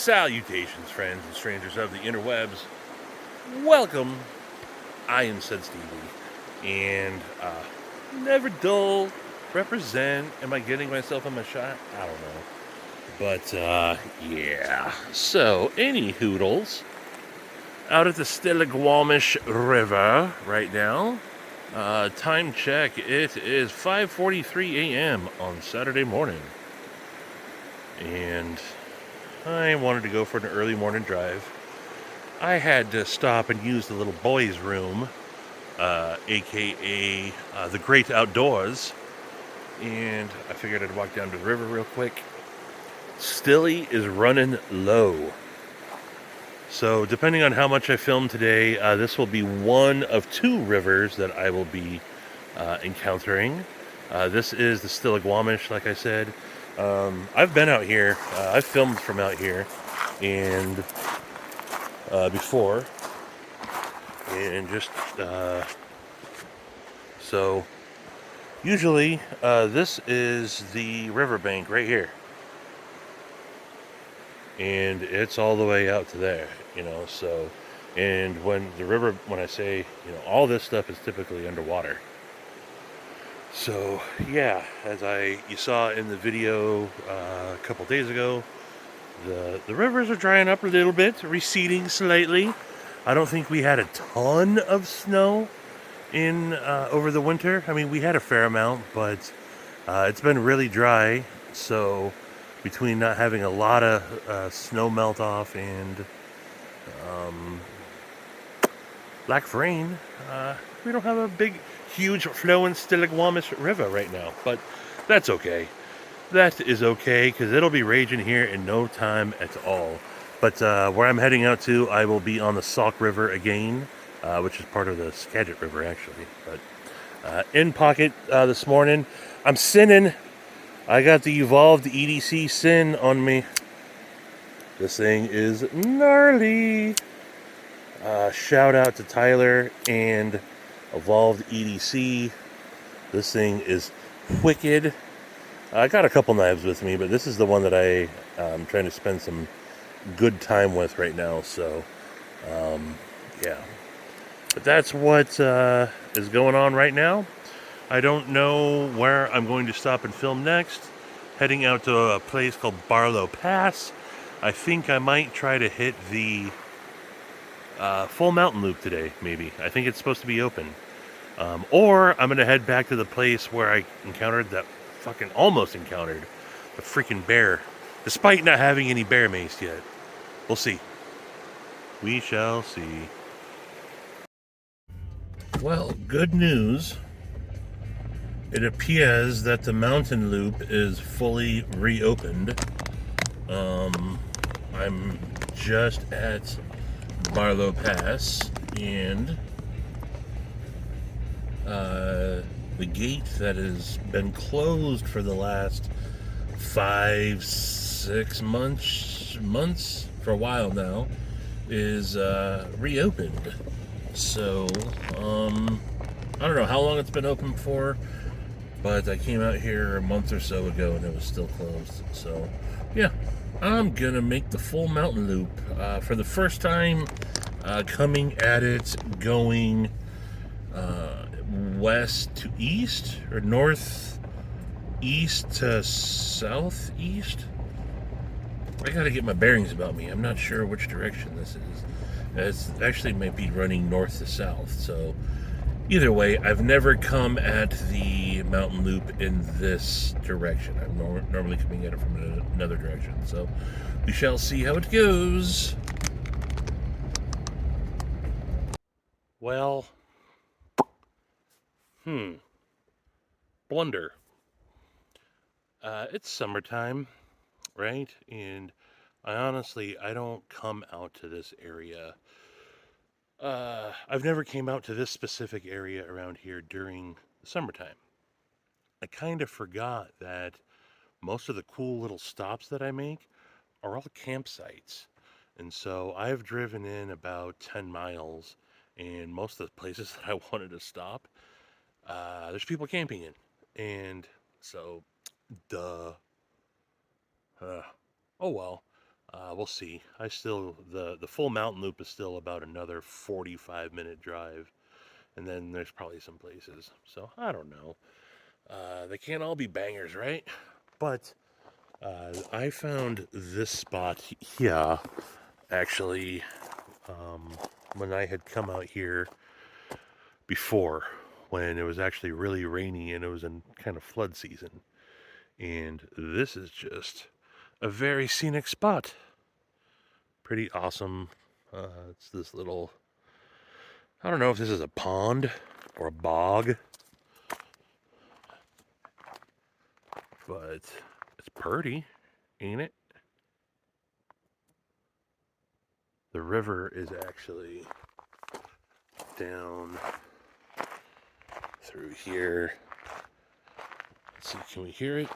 Salutations, friends and strangers of the interwebs. Welcome. I am said Stevie, and never dull. Represent. Am I getting myself in my shot? I don't know. But yeah. So, any hoodles out at the Stiligwamish River right now. Time check. It is 5:43 a.m. on Saturday morning, and I wanted to go for an early morning drive. I had to stop and use the little boys' room, aka the great outdoors, and I figured I'd walk down to the river real quick. Stilly is running low. So depending on how much I film today, this will be one of two rivers that I will be encountering. This is the Stiligwamish, like I said. I've been out here. I've filmed from out here, and before, and just so usually this is the riverbank right here, and it's all the way out to there, so, and when I say, all this stuff is typically underwater. So yeah, as you saw in the video a couple days ago, the rivers are drying up a little bit, receding slightly. I don't think we had a ton of snow in over the winter. I mean, we had a fair amount, but it's been really dry. So between not having a lot of snow melt off and lack of rain, we don't have a huge flowing Stiligwamish River right now. But that's okay. That is okay, because it'll be raging here in no time at all. But where I'm heading out to, I will be on the Sauk River again, which is part of the Skagit River, actually. But in pocket this morning, I'm sinning. I got the Evolved EDC Sin on me. This thing is gnarly. Shout out to Tyler and Evolved EDC. This thing is wicked. I got a couple knives with me, but this is the one that I'm trying to spend some good time with right now. So, yeah. But that's what is going on right now. I don't know where I'm going to stop and film next. Heading out to a place called Barlow Pass. I think I might try to hit the full mountain loop today, maybe. I think it's supposed to be open. Or I'm going to head back to the place where I almost encountered a freaking bear, despite not having any bear mace yet. We'll see. We shall see. Well, good news. It appears that the mountain loop is fully reopened. I'm just at Barlow Pass, and the gate that has been closed for the last 5-6 months for a while now is reopened. So I don't know how long it's been open for, but I came out here a month or so ago and it was still closed. So yeah, I'm gonna make the full mountain loop for the first time, coming at it going west to east, or north east to southeast. I gotta get my bearings about me. I'm not sure which direction this is. It actually might be running north to south. So either way, I've never come at the mountain loop in this direction. I'm normally coming at it from another direction. So we shall see how it goes. Well, blunder. It's summertime, right? And I don't come out to this area. I've never came out to this specific area around here during the summertime. I kind of forgot that most of the cool little stops that I make are all campsites. And so I've driven in about 10 miles, and most of the places that I wanted to stop, there's people camping in. And so, duh. Oh well. We'll see. The full mountain loop is still about another 45-minute drive, and then there's probably some places. So I don't know. They can't all be bangers, right? But I found this spot here actually when I had come out here before, when it was actually really rainy and it was in kind of flood season. And this is just a very scenic spot. Pretty awesome. It's this little, I don't know if this is a pond or a bog, but it's pretty, ain't it? The river is actually down through here. Let's see, can we hear it?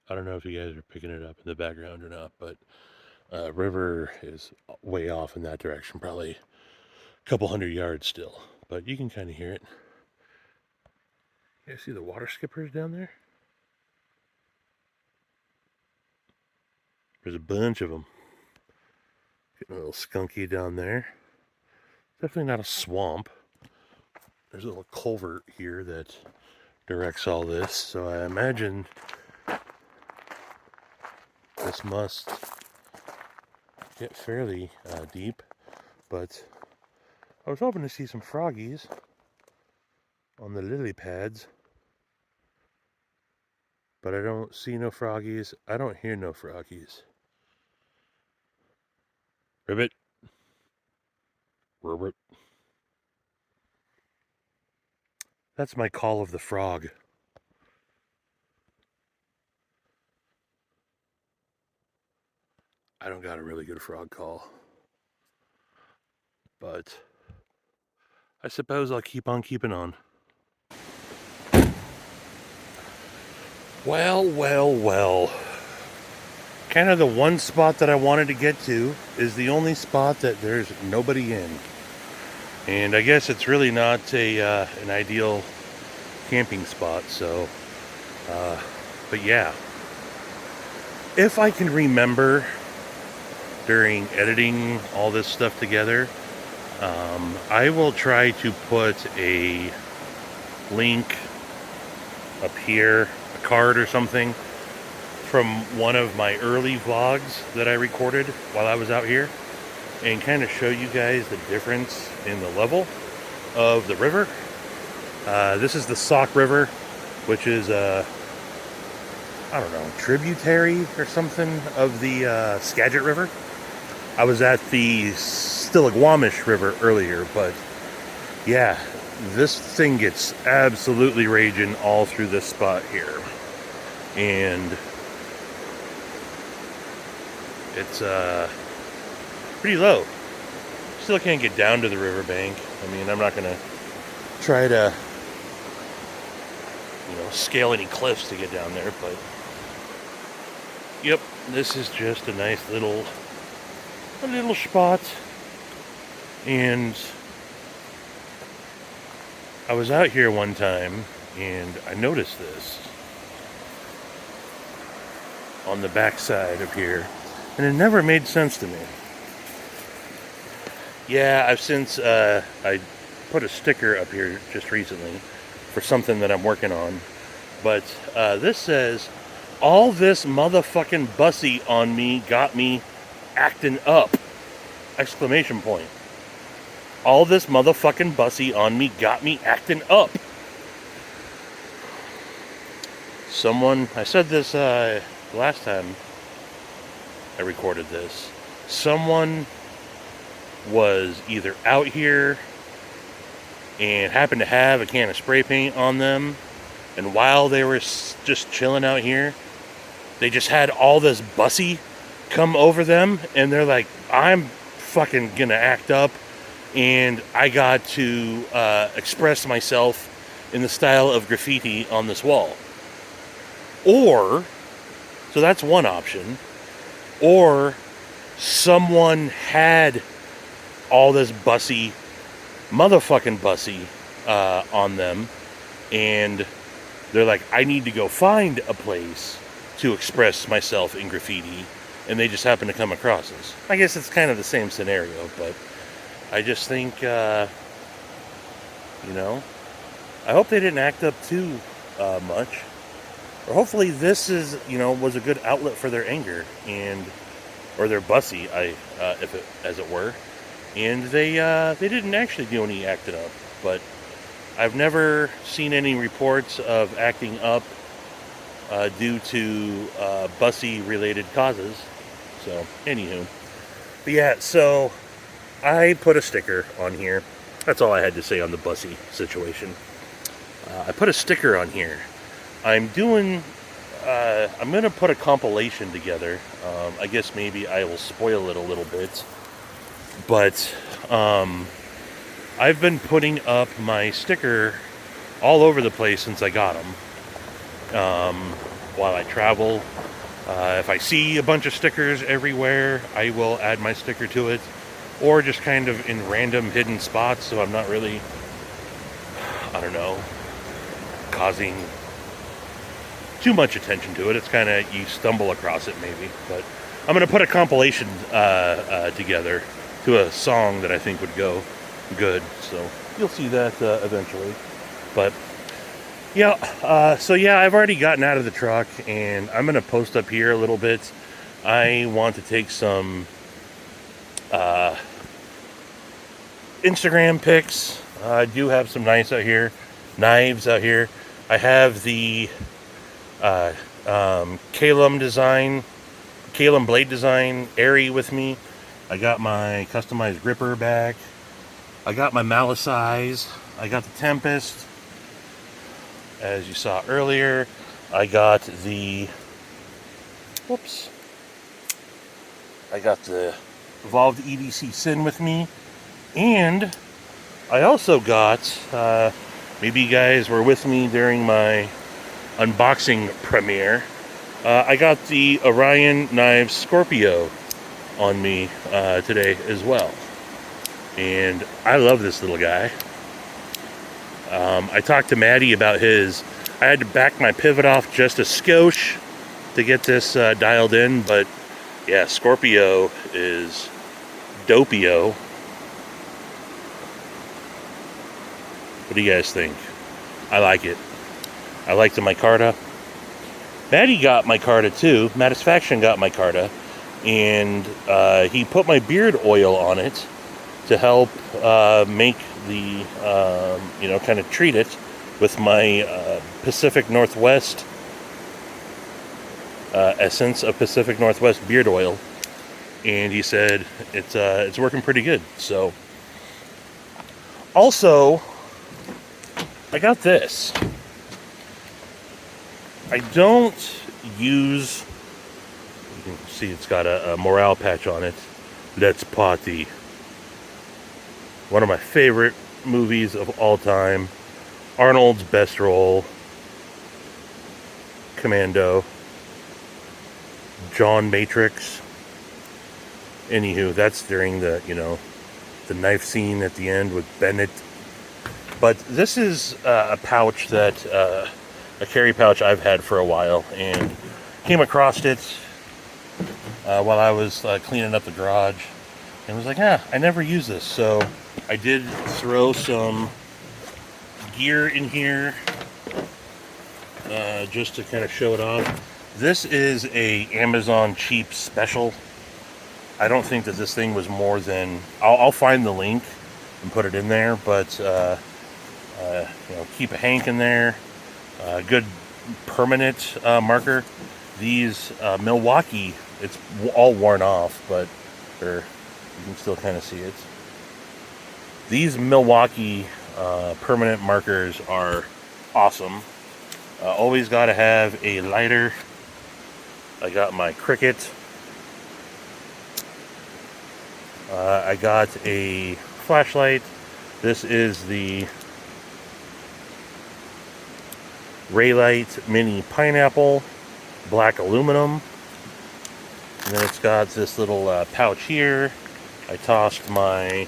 I don't know if you guys are picking it up in the background or not, but river is way off in that direction, probably a couple hundred yards still, but you can kind of hear it. You guys see the water skippers down there? There's a bunch of them. Getting a little skunky down there. Definitely not a swamp. There's a little culvert here that directs all this, so I imagine this must get fairly deep, but I was hoping to see some froggies on the lily pads, but I don't see no froggies. I don't hear no froggies. Ribbit. Ribbit. That's my call of the frog. I don't got a really good frog call, but I suppose I'll keep on keeping on. Well. Kind of the one spot that I wanted to get to is the only spot that there's nobody in. And I guess it's really not an ideal camping spot, so, but yeah. If I can remember during editing all this stuff together, I will try to put a link up here, a card or something, from one of my early vlogs that I recorded while I was out here, and kind of show you guys the difference in the level of the river. This is the Sauk River, which is I don't know, tributary or something of the Skagit River. I was at the Stillaguamish River earlier, but yeah, this thing gets absolutely raging all through this spot here. And it's pretty low. Still can't get down to the riverbank. I mean, I'm not gonna try to, scale any cliffs to get down there, but yep, this is just a nice little spot. And I was out here one time and I noticed this on the backside of here, and it never made sense to me. Yeah, I've since I put a sticker up here just recently for something that I'm working on, but this says, "All this motherfucking bussy on me got me acting up!" Exclamation point. All this motherfucking bussy on me got me acting up. I said this last time I recorded this. Someone was either out here and happened to have a can of spray paint on them, and while they were just chilling out here, they just had all this bussy come over them, and they're like, I'm fucking gonna act up, and I got to express myself in the style of graffiti on this wall. Or, so that's one option, or someone had all this motherfucking bussy on them, and they're like, I need to go find a place to express myself in graffiti, and they just happen to come across us. I guess it's kind of the same scenario, but I just think, you know, I hope they didn't act up too much. Or hopefully this is, you know, was a good outlet for their anger, and or their bussy, as it were. And they didn't actually do any acting up, but I've never seen any reports of acting up due to bussy-related causes. So, anywho. But yeah, so I put a sticker on here. That's all I had to say on the bussy situation. I put a sticker on here. I'm going to put a compilation together. I guess maybe I will spoil it a little bit. But I've been putting up my sticker all over the place since I got them. While I travel, if I see a bunch of stickers everywhere, I will add my sticker to it. Or just kind of in random hidden spots, so I'm not really, I don't know, causing too much attention to it. It's kind of, you stumble across it maybe. But I'm going to put a compilation together to a song that I think would go good. So you'll see that eventually. But yeah, so yeah, I've already gotten out of the truck, and I'm going to post up here a little bit. I want to take some Instagram pics. I do have some knives out here. I have the Kalem blade design Airy with me. I got my customized gripper back. I got my Malice eyes. I got the Tempest, as you saw earlier. I got the Evolved EDC Sin with me. And I also got, maybe you guys were with me during my unboxing premiere, I got the Orion Knives Scorpio on me today as well. And I love this little guy. I talked to Maddie about his. I had to back my pivot off just a skosh to get this dialed in, but yeah, Scorpio is dopio. What do you guys think? I like it. I like the micarta. Maddie got micarta too. Matisfaction got micarta, and he put my beard oil on it to help make the, kind of treat it with my Pacific Northwest essence of Pacific Northwest beard oil, and he said it's working pretty good. So, also, I got this. I don't use. You can see it's got a morale patch on it. Let's Party. One of my favorite movies of all time. Arnold's best role. Commando. John Matrix. Anywho, that's during the the knife scene at the end with Bennett. But this is a pouch that a carry pouch I've had for a while, and came across it while I was cleaning up the garage, and was like, I never use this. So I did throw some gear in here just to kind of show it off. This is a Amazon cheap special. I don't think that this thing was more than, I'll find the link and put it in there, but keep a hank in there. Good permanent marker. These Milwaukee, it's all worn off, but you can still kind of see it. These Milwaukee permanent markers are awesome. Always got to have a lighter. I got my Cricut. I got a flashlight. This is the Raylight Mini Pineapple, black aluminum. And then it's got this little pouch here. I tossed my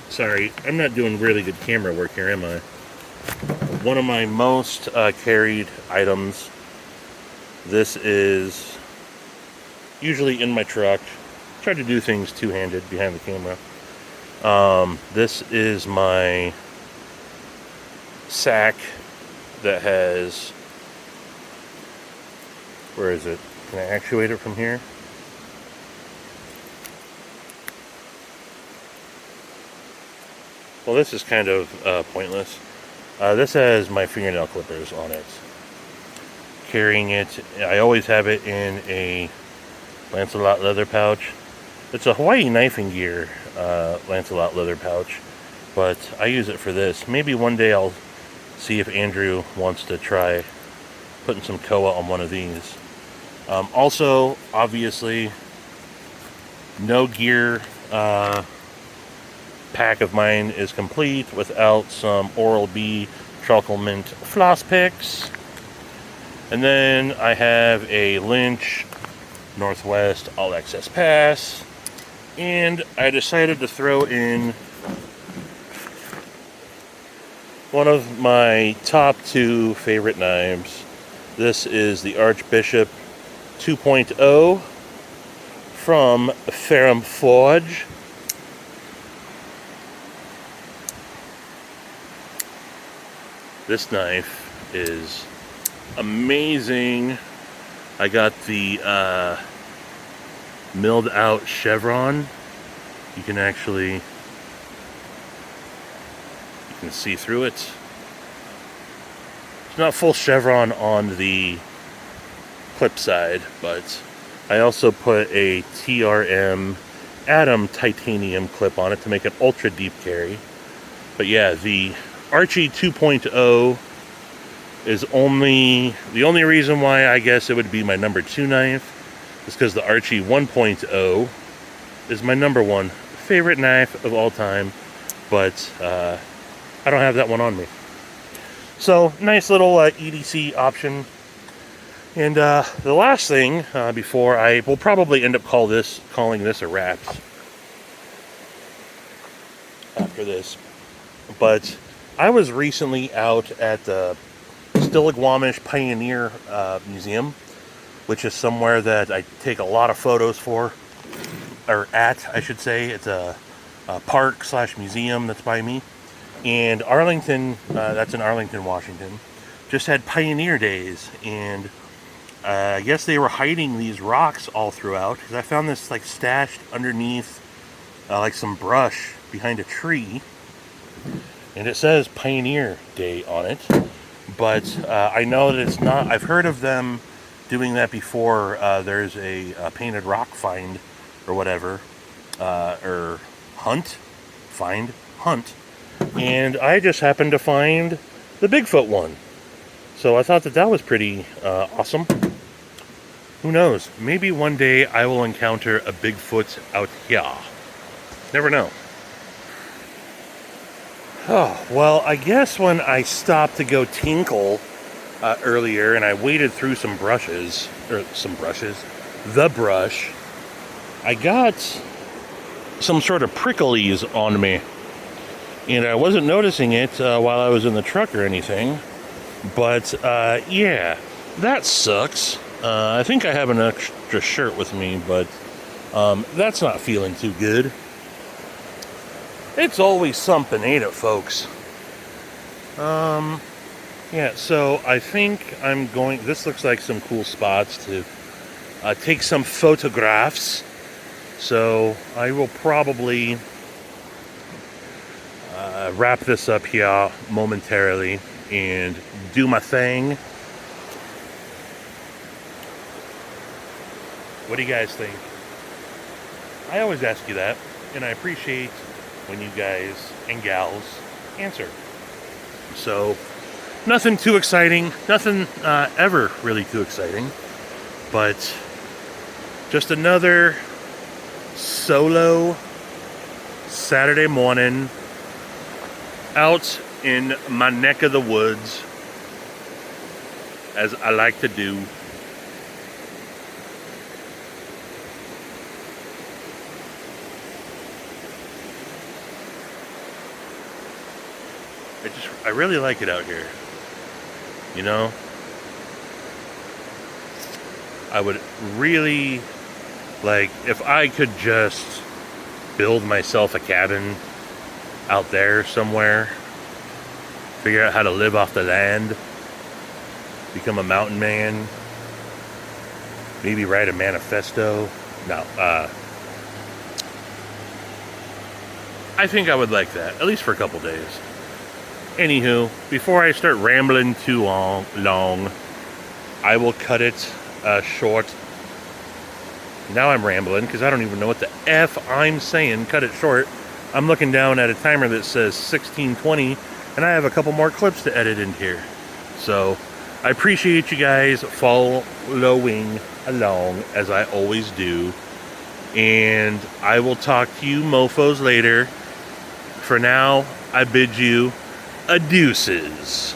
sorry, I'm not doing really good camera work here, am I? one of my most carried items. This is usually in my truck. Try to do things two-handed behind the camera. This is my sack that has, where is it? Can I actuate it from here? Well, this is kind of pointless. This has my fingernail clippers on it. Carrying it, I always have it in a Lancelot leather pouch. It's a Hawaii knifing gear Lancelot leather pouch, but I use it for this. Maybe one day I'll see if Andrew wants to try putting some koa on one of these. Also, obviously, no gear pack of mine is complete without some Oral-B Charcoal Mint floss picks. And then I have a Lynch Northwest All Access Pass. And I decided to throw in one of my top 2 favorite knives. This is the Archbishop 2.0 from Ferrum Forge. This knife is amazing. I got the milled out chevron. You can see through it. It's not full chevron on the clip side, but I also put a TRM Atom titanium clip on it to make it ultra deep carry. But yeah, the Archie 2.0 is the only reason why I guess it would be my number 2 knife is because the Archie 1.0 is my number 1 favorite knife of all time, but I don't have that one on me. So nice little EDC option. And the last thing before I will probably end up calling this a wrap after this, but I was recently out at the Stillaguamish Pioneer Museum, which is somewhere that I take a lot of photos for, or at, I should say. It's a park / museum that's by me. And Arlington, that's in Arlington, Washington, just had Pioneer Days, and I guess they were hiding these rocks all throughout, because I found this like stashed underneath like some brush behind a tree, and it says Pioneer Day on it, but I know that it's not. I've heard of them doing that before. There's a painted rock find or whatever, or hunt, and I just happened to find the Bigfoot one. So I thought that was pretty awesome. Who knows? Maybe one day I will encounter a Bigfoot out here. Never know. Oh, well, I guess when I stopped to go tinkle earlier and I waded through the brush, I got some sort of pricklies on me. And I wasn't noticing it while I was in the truck or anything. But, yeah, that sucks. I think I have an extra shirt with me, but that's not feeling too good. It's always something, ain't it, folks? Yeah, so I think this looks like some cool spots to take some photographs. So I will probably wrap this up here momentarily and do my thing. What do you guys think? I always ask you that, and I appreciate when you guys and gals answer. So, nothing too exciting, nothing ever really too exciting, but just another solo Saturday morning out in my neck of the woods, as I like to do. I really like it out here. You know? I would really like if I could just build myself a cabin out there somewhere, figure out how to live off the land, become a mountain man, maybe write a manifesto. No, I think I would like that, at least for a couple days. Anywho, before I start rambling too long, I will cut it short. Now I'm rambling because I don't even know what the F I'm saying. Cut it short. I'm looking down at a timer that says 16:20, and I have a couple more clips to edit in here. So I appreciate you guys following along as I always do. And I will talk to you mofos later. For now, I bid you adeuces.